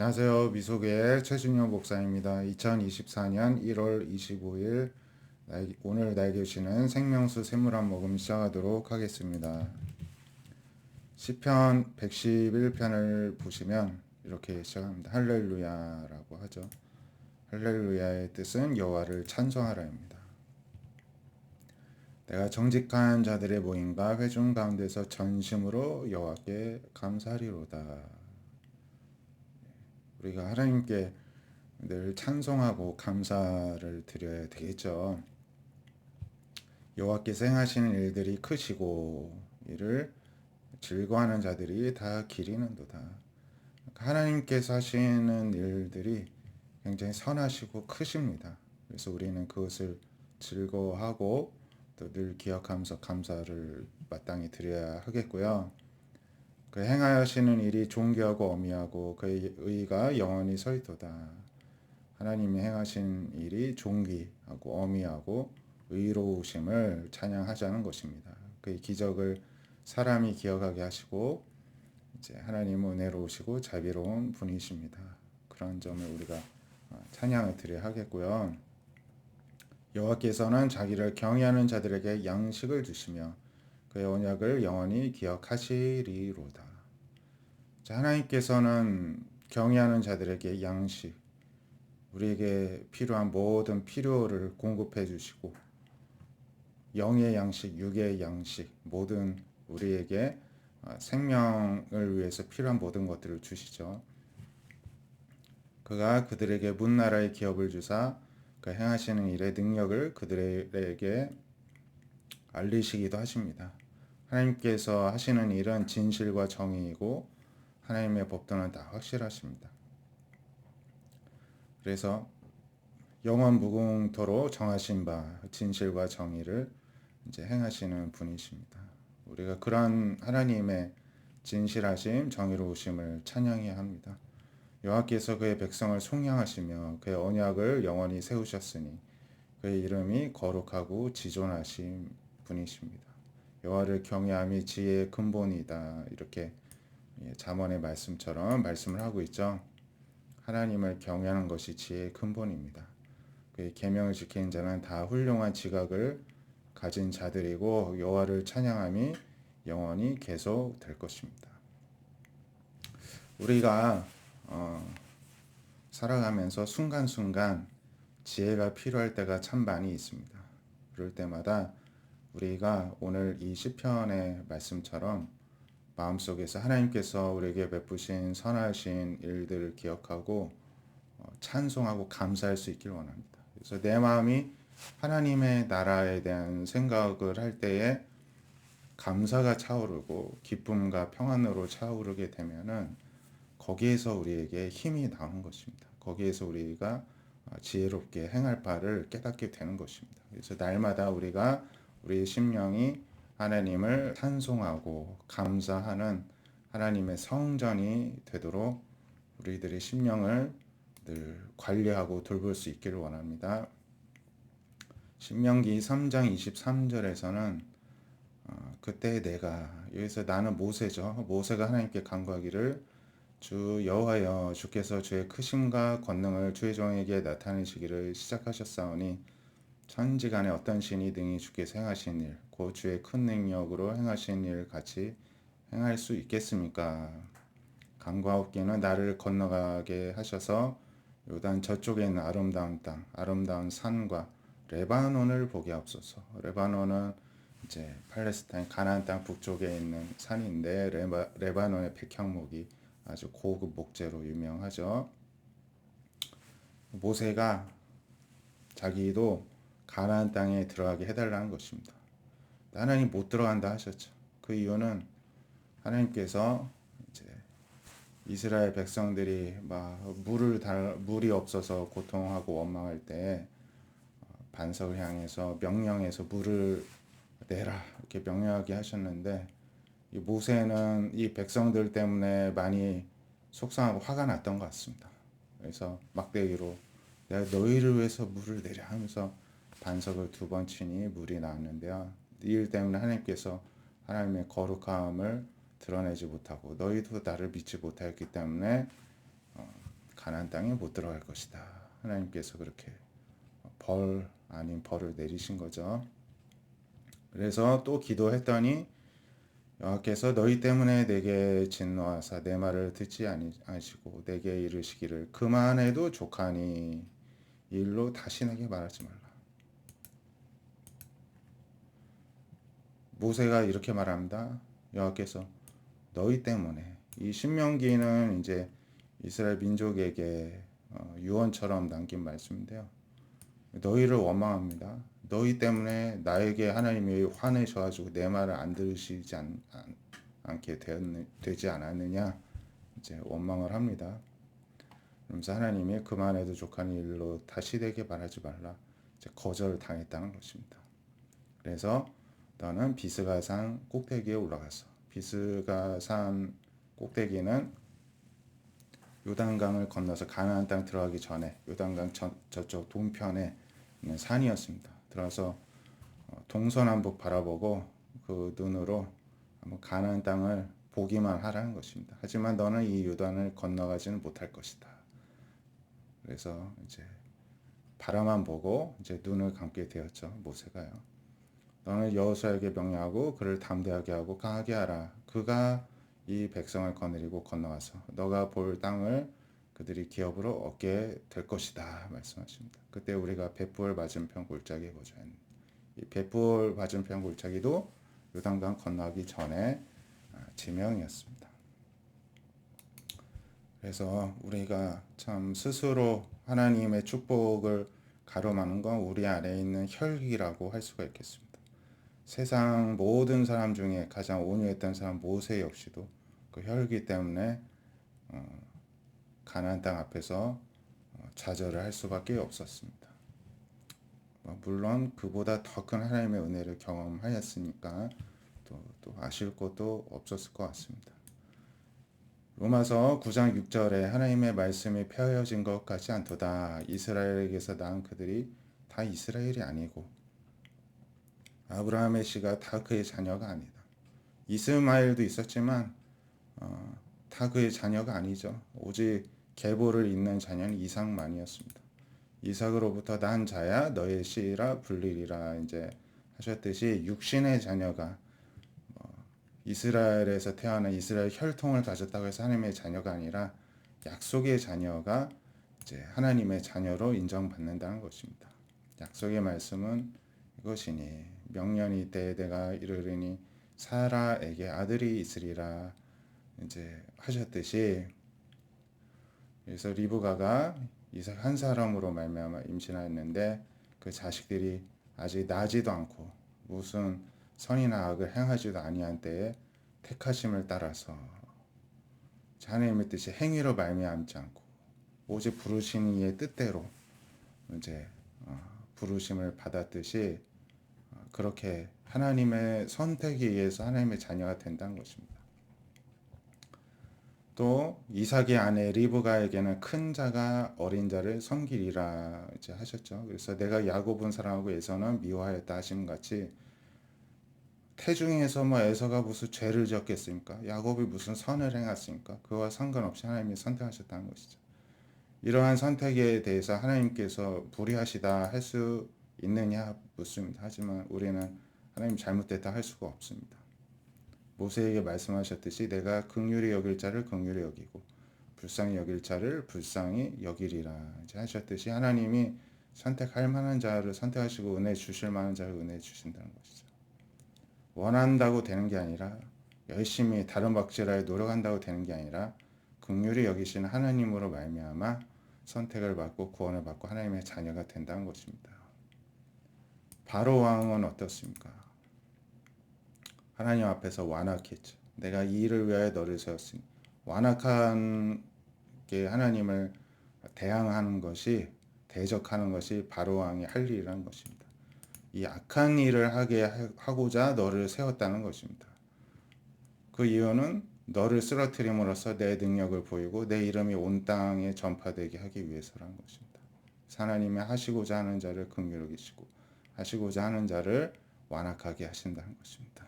안녕하세요. 미소교의 최준영 목사입니다. 2024년 1월 25일 오늘 나에게 주시는 생명수 샘물 한 모금 시작하도록 하겠습니다. 시편 111편을 보시면 이렇게 시작합니다. 할렐루야라고 하죠. 할렐루야의 뜻은 여호와를 찬송하라입니다. 내가 정직한 자들의 모임과 회중 가운데서 전심으로 여호와께 감사하리로다. 우리가 하나님께 늘 찬송하고 감사를 드려야 되겠죠. 여호와께서 행하시는 일들이 크시고 이를 즐거워하는 자들이 다 기리는도다. 하나님께서 하시는 일들이 굉장히 선하시고 크십니다. 그래서 우리는 그것을 즐거워하고 또 늘 기억하면서 감사를 마땅히 드려야 하겠고요. 그 행하시는 일이 존귀하고 어미하고 그의 의가 영원히 서있도다. 하나님이 행하신 일이 존귀하고 어미하고 의로우심을 찬양하자는 것입니다. 그의 기적을 사람이 기억하게 하시고 이제 하나님은 은혜로우시고 자비로운 분이십니다. 그런 점을 우리가 찬양을 드려야 하겠고요. 여호와께서는 자기를 경외하는 자들에게 양식을 주시며 그의 언약을 영원히 기억하시리로다. 하나님께서는 경외하는 자들에게 양식, 우리에게 필요한 모든 필요를 공급해 주시고 영의 양식, 육의 양식, 모든 우리에게 생명을 위해서 필요한 모든 것들을 주시죠. 그가 그들에게 문나라의 기업을 주사 그 행하시는 일의 능력을 그들에게 알리시기도 하십니다. 하나님께서 하시는 일은 진실과 정의이고 하나님의 법도는 다 확실하십니다. 그래서 영원 무궁토로 정하신 바 진실과 정의를 이제 행하시는 분이십니다. 우리가 그러한 하나님의 진실하심, 정의로우심을 찬양해야 합니다. 여호와께서 그의 백성을 속량하시며 그의 언약을 영원히 세우셨으니 그의 이름이 거룩하고 지존하신 분이십니다. 여호와를 경외함이 지혜의 근본이다. 이렇게 잠언의 말씀처럼 말씀을 하고 있죠. 하나님을 경외하는 것이 지혜의 근본입니다. 그의 계명을 지키는 자는 다 훌륭한 지각을 가진 자들이고 여호와를 찬양함이 영원히 계속될 것입니다. 우리가 살아가면서 순간순간 지혜가 필요할 때가 참 많이 있습니다. 그럴 때마다 우리가 오늘 이 시편의 말씀처럼 마음속에서 하나님께서 우리에게 베푸신 선하신 일들을 기억하고 찬송하고 감사할 수 있길 원합니다. 그래서 내 마음이 하나님의 나라에 대한 생각을 할 때에 감사가 차오르고 기쁨과 평안으로 차오르게 되면은 거기에서 우리에게 힘이 나오는 것입니다. 거기에서 우리가 지혜롭게 행할 바를 깨닫게 되는 것입니다. 그래서 날마다 우리가 우리의 심령이 하나님을 찬송하고 감사하는 하나님의 성전이 되도록 우리들의 심령을 늘 관리하고 돌볼 수 있기를 원합니다. 신명기 3장 23절에서는 그때 내가, 여기서 나는 모세죠. 모세가 하나님께 간구하기를 주 여호와여, 주께서 주의 크심과 권능을 주의 종에게 나타내시기를 시작하셨사오니 천지간에 어떤 신이 등이 주께서 행하신 일, 곧 주의 큰 능력으로 행하신 일 같이 행할 수 있겠습니까? 간구하옵기는 나를 건너가게 하셔서 요단 저쪽에 있는 아름다운 땅, 아름다운 산과 레바논을 보게 하옵소서. 레바논은 이제 팔레스타인 가나안 땅 북쪽에 있는 산인데 레바논의 백향목이 아주 고급 목재로 유명하죠. 모세가 자기도 가나안 땅에 들어가게 해달라는 것입니다. 하나님 못 들어간다 하셨죠. 그 이유는 하나님께서 이제 이스라엘 백성들이 막 물이 없어서 고통하고 원망할 때 반석을 향해서 명령해서 물을 내라 이렇게 명령하게 하셨는데 이 모세는 이 백성들 때문에 많이 속상하고 화가 났던 것 같습니다. 그래서 막대기로 내가 너희를 위해서 물을 내려 하면서 반석을 2번 치니 물이 나왔는데요. 이 일 때문에 하나님께서 하나님의 거룩함을 드러내지 못하고 너희도 나를 믿지 못하였기 때문에 가나안 땅에 못 들어갈 것이다. 하나님께서 그렇게 벌 아닌 벌을 내리신 거죠. 그래서 또 기도했더니 여호와께서 너희 때문에 내게 진노하사 내 말을 듣지 아니하시고 내게 이르시기를 그만해도 족하니 이 일로 다시 내게 말하지 말라. 모세가 이렇게 말합니다. 여호와께서 너희 때문에, 이 신명기는 이제 이스라엘 민족에게 유언처럼 남긴 말씀인데요. 너희를 원망합니다. 너희 때문에 나에게 하나님이 화내셔가지고 내 말을 안 들으시지 않게 되지 않았느냐, 이제 원망을 합니다. 그러면서 하나님이 그만해도 족한 일로 다시 내게 말하지 말라, 이제 거절을 당했다는 것입니다. 그래서 너는 비스가산 꼭대기에 올라가서, 비스가산 꼭대기는 요단강을 건너서 가나안 땅 들어가기 전에 요단강 저쪽 동편에 있는 산이었습니다. 들어서 동서남북 바라보고 그 눈으로 한번 가나안 땅을 보기만 하라는 것입니다. 하지만 너는 이 요단을 건너가지는 못할 것이다. 그래서 이제 바라만 보고 이제 눈을 감게 되었죠. 모세가요. 너는 여호수아에게 명령하고 그를 담대하게 하고 강하게 하라. 그가 이 백성을 거느리고 건너와서 너가 볼 땅을 그들이 기업으로 얻게 될 것이다 말씀하십니다. 그때 우리가 벳부엘 맞은편 골짜기에 거주한 이 벳부엘 맞은편 골짜기도 요단강 건너기 전에 지명이었습니다. 그래서 우리가 참 스스로 하나님의 축복을 가로막는 건 우리 안에 있는 혈기라고 할 수가 있겠습니다. 세상 모든 사람 중에 가장 온유했던 사람 모세 역시도 그 혈기 때문에 가나안 땅 앞에서 좌절을 할 수밖에 없었습니다. 물론 그보다 더 큰 하나님의 은혜를 경험하였으니까 또 아실 것도 없었을 것 같습니다. 로마서 9장 6절에 하나님의 말씀이 폐허진 것 같지 않도다. 이스라엘에게서 낳은 그들이 다 이스라엘이 아니고 아브라함의 씨가 다 그의 자녀가 아니다. 이스마엘도 있었지만 다 그의 자녀가 아니죠. 오직 계보를 잇는 자녀는 이삭만이었습니다. 이삭으로부터 난 자야 너의 씨라 불리리라 이제 하셨듯이 육신의 자녀가 이스라엘에서 태어난 이스라엘 혈통을 가졌다고 해서 하나님의 자녀가 아니라 약속의 자녀가 이제 하나님의 자녀로 인정받는다는 것입니다. 약속의 말씀은 이것이니 명년이 때에 내가 이르리니 사라에게 아들이 있으리라 이제 하셨듯이, 그래서 리브가가 이삭 한 사람으로 말미암아 임신하였는데 그 자식들이 아직 나지도 않고 무슨 선이나 악을 행하지도 아니한 때에 택하심을 따라서 하나님의 뜻이 행위로 말미암지 않고 오직 부르신 이의 뜻대로 이제 부르심을 받았듯이 그렇게 하나님의 선택에 의해서 하나님의 자녀가 된다는 것입니다. 또 이삭의 아내 리브가에게는 큰 자가 어린 자를 섬기리라 이제 하셨죠. 그래서 내가 야곱은 사랑하고 에서는 미워하였다 하심 같이 태중에서 에서가 무슨 죄를 지었겠습니까? 야곱이 무슨 선을 행했습니까? 그와 상관없이 하나님이 선택하셨다는 것이죠. 이러한 선택에 대해서 하나님께서 불의하시다 할 수 있느냐 묻습니다. 하지만 우리는 하나님 잘못됐다 할 수가 없습니다. 모세에게 말씀하셨듯이 내가 긍휼히 여길 자를 긍휼히 여기고 불쌍히 여길 자를 불쌍히 여기리라 이제 하셨듯이 하나님이 선택할 만한 자를 선택하시고 은혜 주실 만한 자를 은혜 주신다는 것이죠. 원한다고 되는 게 아니라 열심히 다른 박질하여 노력한다고 되는 게 아니라 긍휼히 여기시는 하나님으로 말미암아 선택을 받고 구원을 받고 하나님의 자녀가 된다는 것입니다. 바로 왕은 어떻습니까? 하나님 앞에서 완악했죠. 내가 이 일을 위하여 너를 세웠으니 완악한 게 하나님을 대항하는 것이 대적하는 것이 바로 왕이 할 일이라는 것입니다. 이 악한 일을 하게 하고자 너를 세웠다는 것입니다. 그 이유는 너를 쓰러뜨림으로써 내 능력을 보이고 내 이름이 온 땅에 전파되게 하기 위해서라는 것입니다. 하나님이 하시고자 하는 자를 긍휼히 여기시고 하시고자 하는 자를 완악하게 하신다는 것입니다.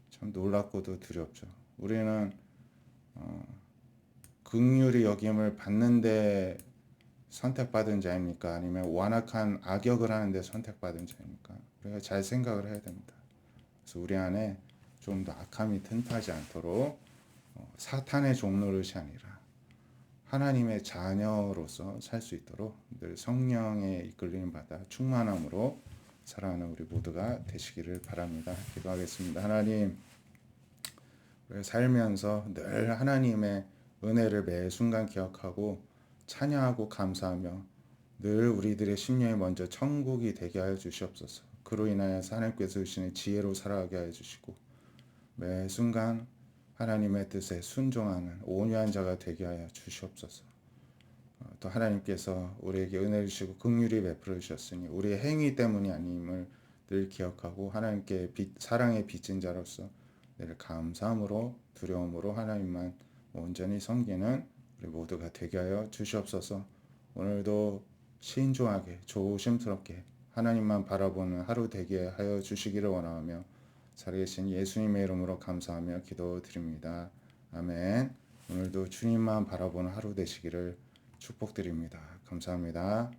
참 놀랍고도 두렵죠. 우리는 긍휼히 여김을 받는데 선택받은 자입니까? 아니면 완악한 악역을 하는데 선택받은 자입니까? 우리가 잘 생각을 해야 됩니다. 그래서 우리 안에 좀 더 악함이 틈타지 않도록 사탄의 종노릇이 아니라 하나님의 자녀로서 살 수 있도록 늘 성령의 이끌림 받아 충만함으로 살아가는 우리 모두가 되시기를 바랍니다. 기도하겠습니다. 하나님, 우리가 살면서 늘 하나님의 은혜를 매 순간 기억하고 찬양하고 감사하며 늘 우리들의 심령이 먼저 천국이 되게 하여 주시옵소서. 그로 인하여서 하나님께서 주시는 지혜로 살아가게 하여 주시고 매 순간 하나님의 뜻에 순종하는 온유한 자가 되게 하여 주시옵소서. 또 하나님께서 우리에게 은혜를 주시고 긍휼히 베풀어 주셨으니 우리의 행위 때문이 아님을 늘 기억하고 하나님께 사랑의 빚진 자로서 늘 감사함으로 두려움으로 하나님만 온전히 섬기는 우리 모두가 되게 하여 주시옵소서. 오늘도 신중하게 조심스럽게 하나님만 바라보는 하루 되게 하여 주시기를 원하며 살아계신 예수님의 이름으로 감사하며 기도드립니다. 아멘. 오늘도 주님만 바라보는 하루 되시기를 축복드립니다. 감사합니다.